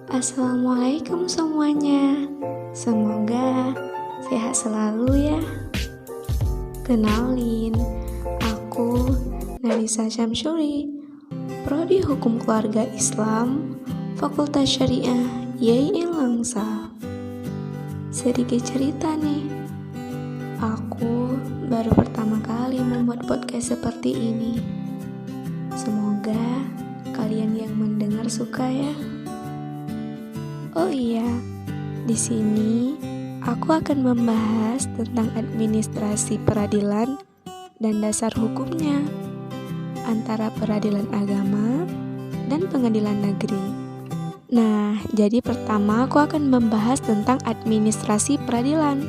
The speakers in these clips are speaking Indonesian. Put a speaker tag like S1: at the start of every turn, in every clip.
S1: Assalamualaikum semuanya. Semoga sehat selalu ya. Kenalin, aku Narisa Syamsuri, Prodi Hukum Keluarga Islam, Fakultas Syariah YIN Langsa. Sedikit cerita nih, aku baru pertama kali membuat podcast seperti ini. Semoga kalian yang mendengar suka ya. Oh iya, di sini aku akan membahas tentang administrasi peradilan dan dasar hukumnya antara peradilan agama dan pengadilan negeri. Nah, jadi pertama aku akan membahas tentang administrasi peradilan.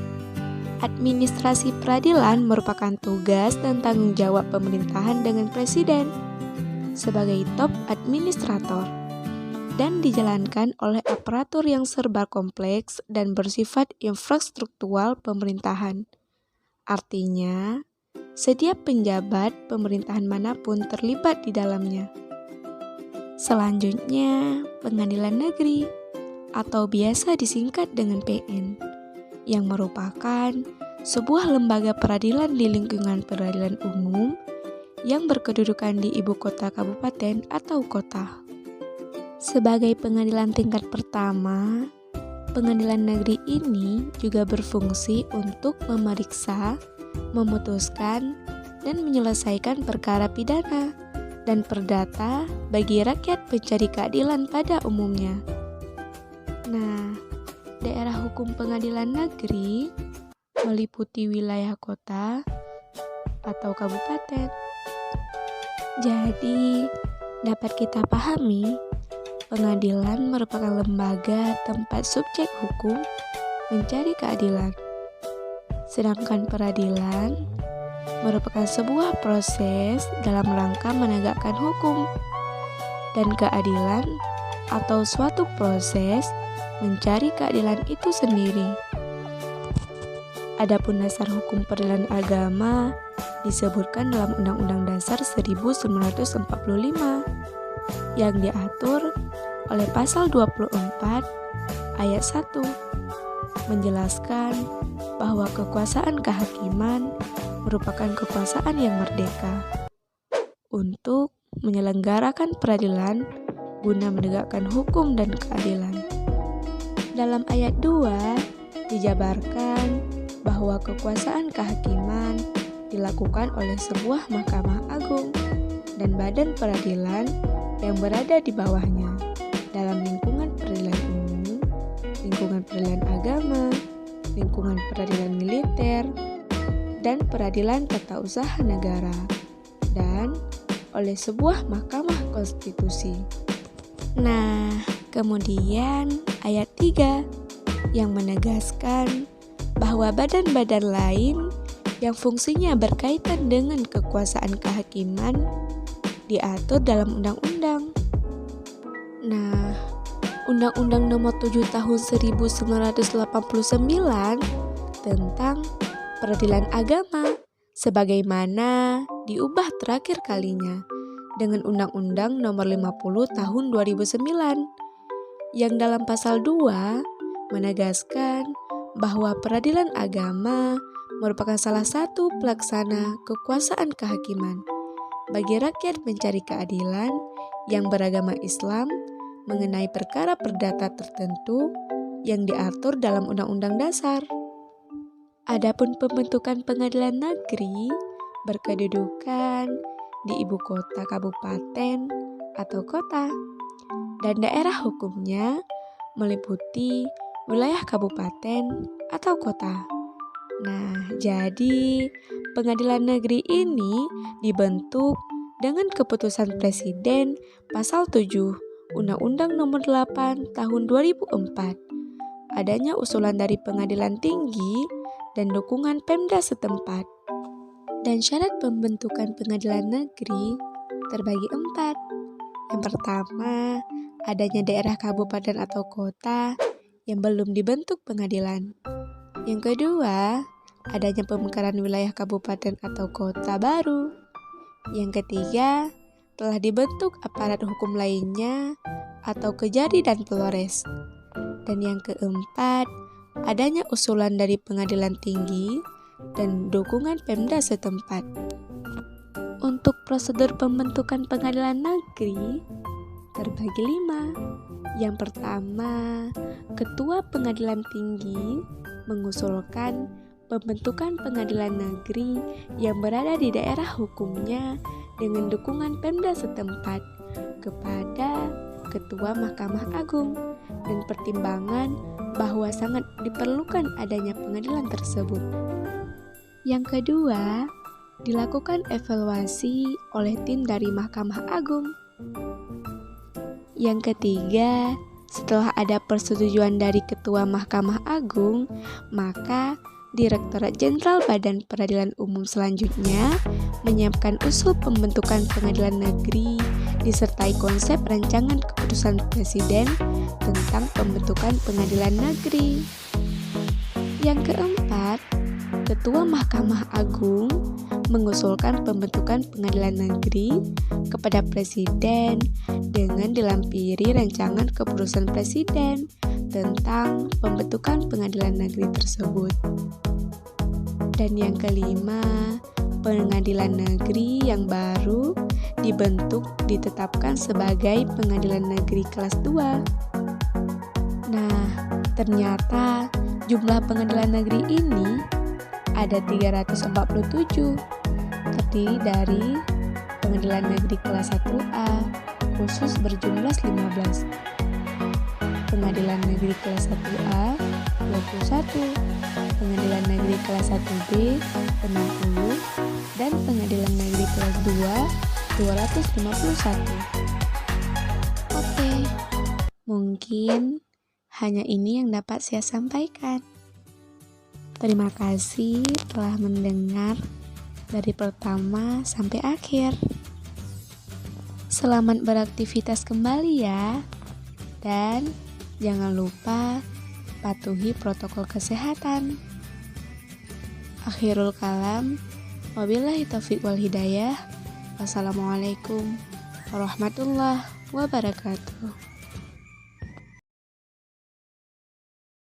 S1: Administrasi peradilan merupakan tugas dan tanggung jawab pemerintahan dengan presiden sebagai top administrator dan dijalankan oleh aparatur yang serba kompleks dan bersifat infrastruktural pemerintahan. Artinya, setiap penjabat pemerintahan manapun terlibat di dalamnya. Selanjutnya, pengadilan negeri atau biasa disingkat dengan PN, yang merupakan sebuah lembaga peradilan di lingkungan peradilan umum yang berkedudukan di ibu kota kabupaten atau kota. Sebagai pengadilan tingkat pertama, pengadilan negeri ini juga berfungsi untuk memeriksa, memutuskan, dan menyelesaikan perkara pidana dan perdata bagi rakyat pencari keadilan pada umumnya. Nah, daerah hukum pengadilan negeri meliputi wilayah kota atau kabupaten. Jadi, dapat kita pahami, pengadilan merupakan lembaga tempat subjek hukum mencari keadilan. Sedangkan peradilan merupakan sebuah proses dalam rangka menegakkan hukum dan keadilan atau suatu proses mencari keadilan itu sendiri. Adapun dasar hukum peradilan agama disebutkan dalam Undang-Undang Dasar 1945 yang diatur oleh pasal 24 ayat 1 menjelaskan bahwa kekuasaan kehakiman merupakan kekuasaan yang merdeka untuk menyelenggarakan peradilan guna menegakkan hukum dan keadilan. Dalam ayat 2 dijabarkan bahwa kekuasaan kehakiman dilakukan oleh sebuah Mahkamah Agung dan badan peradilan yang berada di bawahnya dalam lingkungan peradilan umum, lingkungan peradilan agama, lingkungan peradilan militer, dan peradilan tata usaha negara, dan oleh sebuah Mahkamah Konstitusi. Nah, kemudian ayat 3 yang menegaskan bahwa badan-badan lain yang fungsinya berkaitan dengan kekuasaan kehakiman diatur dalam undang-undang. Nah, Undang-Undang Nomor 7 Tahun 1989 tentang Peradilan Agama sebagaimana diubah terakhir kalinya dengan Undang-Undang Nomor 50 Tahun 2009 yang dalam pasal 2 menegaskan bahwa peradilan agama merupakan salah satu pelaksana kekuasaan kehakiman bagi rakyat mencari keadilan yang beragama Islam mengenai perkara perdata tertentu yang diatur dalam Undang-Undang Dasar. Adapun pembentukan pengadilan negeri berkedudukan di ibu kota kabupaten atau kota dan daerah hukumnya meliputi wilayah kabupaten atau kota. Nah, jadi pengadilan negeri ini dibentuk dengan keputusan Presiden Pasal 7 Undang-Undang Nomor 8 Tahun 2004. Adanya usulan dari pengadilan tinggi dan dukungan Pemda setempat. Dan syarat pembentukan pengadilan negeri terbagi 4. Yang pertama, adanya daerah kabupaten atau kota yang belum dibentuk pengadilan. Yang kedua, adanya pemekaran wilayah kabupaten atau kota baru. Yang ketiga, telah dibentuk aparat hukum lainnya atau Kejari dan Polres. Dan yang keempat, adanya usulan dari pengadilan tinggi dan dukungan Pemda setempat. Untuk prosedur pembentukan pengadilan negeri terbagi 5. Yang pertama, Ketua Pengadilan Tinggi mengusulkan pembentukan pengadilan negeri yang berada di daerah hukumnya dengan dukungan Pemda setempat kepada Ketua Mahkamah Agung dan pertimbangan bahwa sangat diperlukan adanya pengadilan tersebut. Yang kedua, dilakukan evaluasi oleh tim dari Mahkamah Agung. Yang ketiga, setelah ada persetujuan dari Ketua Mahkamah Agung, maka Direktorat Jenderal Badan Peradilan Umum selanjutnya menyiapkan usul pembentukan pengadilan negeri disertai konsep rancangan keputusan Presiden tentang pembentukan pengadilan negeri. Yang keempat, Ketua Mahkamah Agung mengusulkan pembentukan pengadilan negeri kepada Presiden dengan dilampiri rancangan keputusan Presiden tentang pembentukan pengadilan negeri tersebut. Dan yang kelima, pengadilan negeri yang baru dibentuk ditetapkan sebagai pengadilan negeri kelas 2. Nah, ternyata jumlah pengadilan negeri ini ada 347, terdiri dari pengadilan negeri kelas 1A khusus berjumlah 15, pengadilan negeri kelas 1A 21, pengadilan negeri kelas 1B 60, dan pengadilan negeri kelas 2 251. Oke, mungkin hanya ini yang dapat saya sampaikan. Terima kasih telah mendengar dari pertama sampai akhir. Selamat beraktivitas kembali ya. Dan jangan lupa patuhi protokol kesehatan. Akhirul kalam, wabillahi taufiq wal hidayah. Wassalamualaikum warahmatullahi wabarakatuh.